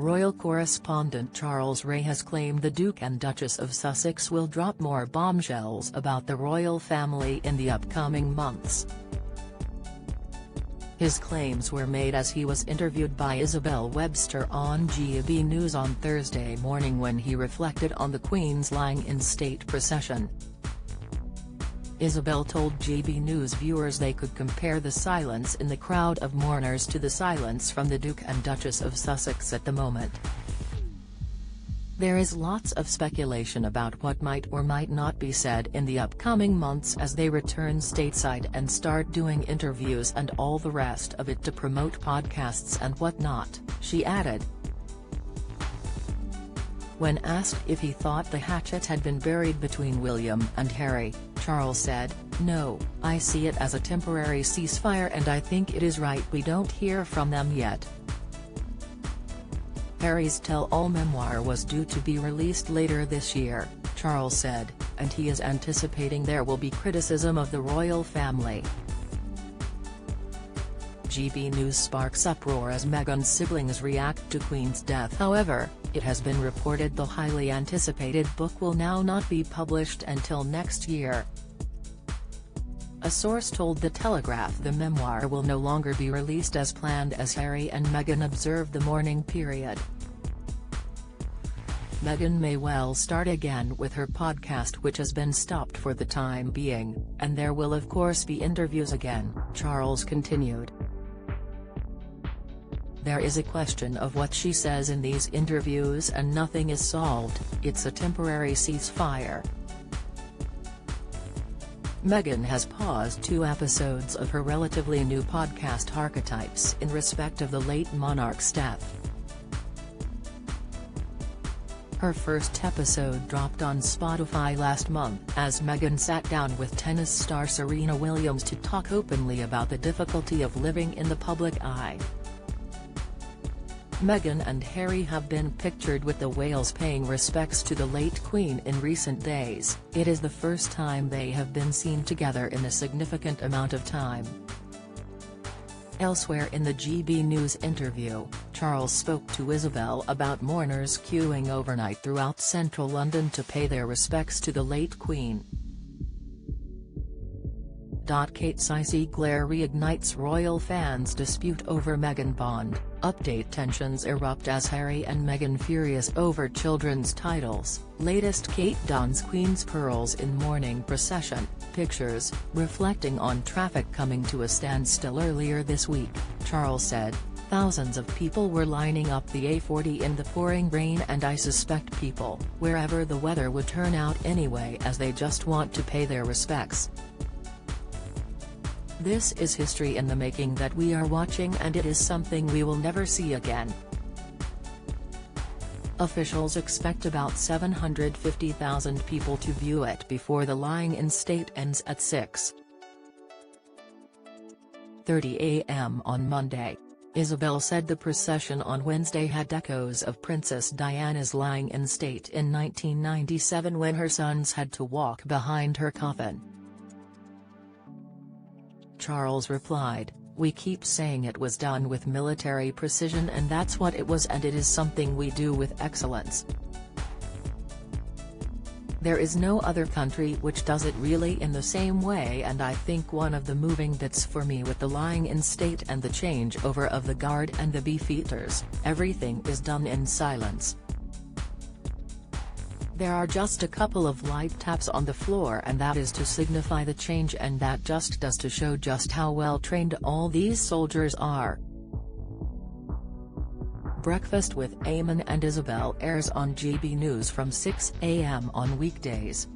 Royal correspondent Charles Ray has claimed the Duke and Duchess of Sussex will drop more bombshells about the royal family in the upcoming months. His claims were made as he was interviewed by Isabel Webster on GB News on Thursday morning when he reflected on the Queen's lying-in-state procession. Isabel told GB News viewers they could compare the silence in the crowd of mourners to the silence from the Duke and Duchess of Sussex at the moment. There is lots of speculation about what might or might not be said in the upcoming months as they return stateside and start doing interviews and all the rest of it to promote podcasts and whatnot, she added. When asked if he thought the hatchet had been buried between William and Harry, Charles said, "No, I see it as a temporary ceasefire and I think it is right we don't hear from them yet." Harry's tell-all memoir was due to be released later this year, Charles said, and he is anticipating there will be criticism of the royal family. GB News sparks uproar as Meghan's siblings react to Queen's death. However, it has been reported the highly anticipated book will now not be published until next year. A source told The Telegraph the memoir will no longer be released as planned as Harry and Meghan observe the mourning period. Meghan may well start again with her podcast, which has been stopped for the time being, and there will of course be interviews again, Charles continued. There is a question of what she says in these interviews and nothing is solved, it's a temporary ceasefire. Meghan has paused 2 episodes of her relatively new podcast Archetypes in respect of the late monarch's death. Her first episode dropped on Spotify last month as Meghan sat down with tennis star Serena Williams to talk openly about the difficulty of living in the public eye. Meghan and Harry have been pictured with the Wales paying respects to the late Queen in recent days. It is the first time they have been seen together in a significant amount of time. Elsewhere in the GB News interview, Charles spoke to Isabel about mourners queuing overnight throughout central London to pay their respects to the late Queen. Kate Sisi glare reignites royal fans' dispute over Meghan Bond. Update: tensions erupt as Harry and Meghan furious over children's titles. Latest: Kate dons Queen's pearls in mourning procession. Pictures, reflecting on traffic coming to a standstill earlier this week, Charles said, "Thousands of people were lining up the A40 in the pouring rain and I suspect people, wherever the weather would turn out anyway, as they just want to pay their respects. This is history in the making that we are watching and it is something we will never see again." Officials expect about 750,000 people to view it before the lying-in-state ends at 6:30 a.m. on Monday. Isabel said the procession on Wednesday had echoes of Princess Diana's lying-in-state in 1997 when her sons had to walk behind her coffin. Charles replied, "We keep saying it was done with military precision and that's what it was and it is something we do with excellence. There is no other country which does it really in the same way and I think one of the moving bits for me with the lying-in-state and the changeover of the guard and the beefeaters, everything is done in silence. There are just a couple of light taps on the floor and that is to signify the change and that just does to show just how well trained all these soldiers are." Breakfast with Eamon and Isabel airs on GB News from 6 a.m. on weekdays.